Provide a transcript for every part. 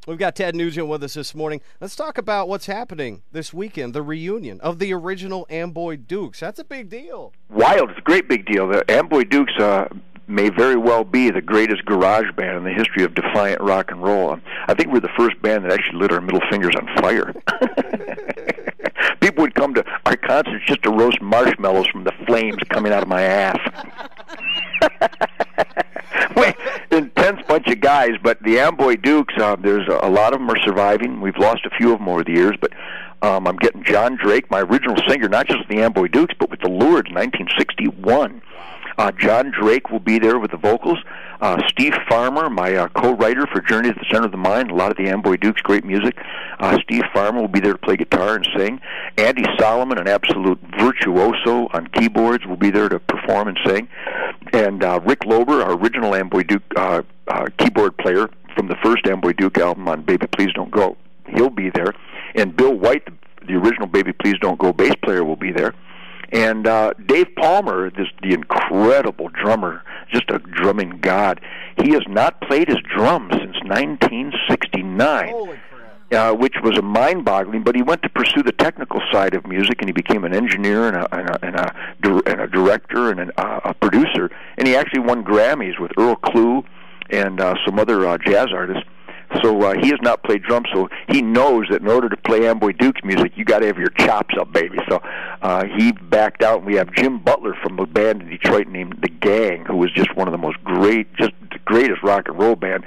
We've got Ted Nugent with us this morning. Let's talk about what's happening this weekend, the reunion of the original Amboy Dukes. That's a big deal. Wild. It's a great big deal. The Amboy Dukes may very well be the greatest garage band in the history of defiant rock and roll. I think we're the first band that actually lit our middle fingers on fire. People would come to our concerts just to roast marshmallows from the flames coming out of my ass. Intense bunch of guys, but the Amboy Dukes, there's a lot of them are surviving. We've lost a few of them over the years, but I'm getting John Drake, my original singer, not just with the Amboy Dukes, but with the Lourdes in 1961. John Drake will be there with the vocals. Steve Farmer, my co-writer for Journey to the Center of the Mind, a lot of the Amboy Dukes, great music. Steve Farmer will be there to play guitar and sing. Andy Solomon, an absolute virtuoso on keyboards, will be there to perform and sing. And Rick Lober, our original Amboy Duke keyboard player from the first Amboy Duke album on Baby Please Don't Go, he'll be there. And Bill White, the original Baby Please Don't Go bass player, will be there. And Dave Palmer, the incredible drummer, just a drumming god, he has not played his drums since 1969. Holy crap. Which was a mind-boggling, but he went to pursue the technical side of music, and he became an engineer and a director and a producer, and he actually won Grammys with Earl Klugh and some other jazz artists. So he has not played drums, so he knows that in order to play Amboy Dukes music, you got to have your chops up, baby. So he backed out, and we have Jim Butler from a band in Detroit named The Gang, who was just one of the most just the greatest rock and roll band,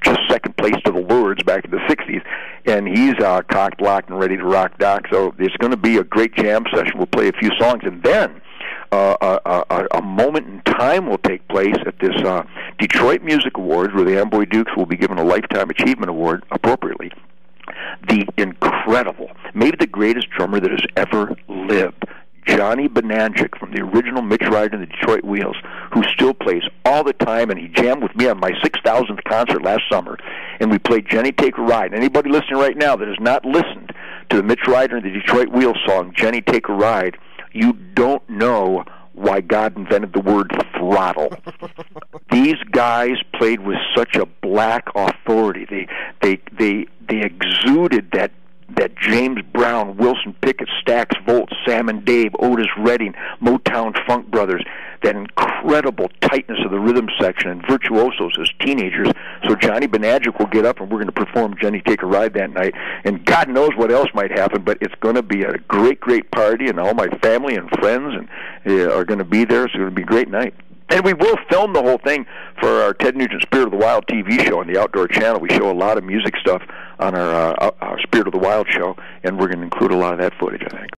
just second place to the Lourdes back in the 60s, and he's cocked, locked, and ready to rock, Doc. So it's going to be a great jam session. We'll play a few songs, and then a moment in time will take place at this Detroit Music Awards, where the Amboy Dukes will be given a Lifetime Achievement Award, appropriately. The incredible, maybe the greatest drummer that has ever lived, Johnny Bonangic from the original Mitch Ryder and the Detroit Wheels, who still plays all the time, and he jammed with me on my 6,000th concert last summer, and we played Jenny Take a Ride. Anybody listening right now that has not listened to the Mitch Ryder and the Detroit Wheels song, Jenny Take a Ride, you don't know why God invented the word throttle. These guys played with such a black authority. They exuded that James Brown, Wilson Pickett, Stax Volt, Sam and Dave, Otis Redding, Motown Funk Brothers, that incredible tightness of the rhythm section, and virtuosos as teenagers. So Johnny Bonangic will get up, and we're going to perform Jenny Take a Ride that night. And God knows what else might happen, but it's going to be a great, great party, and all my family and friends are going to be there. It's going to be a great night. And we will film the whole thing for our Ted Nugent Spirit of the Wild TV show on the Outdoor Channel. We show a lot of music stuff on our Spirit of the Wild show, and we're going to include a lot of that footage, I think.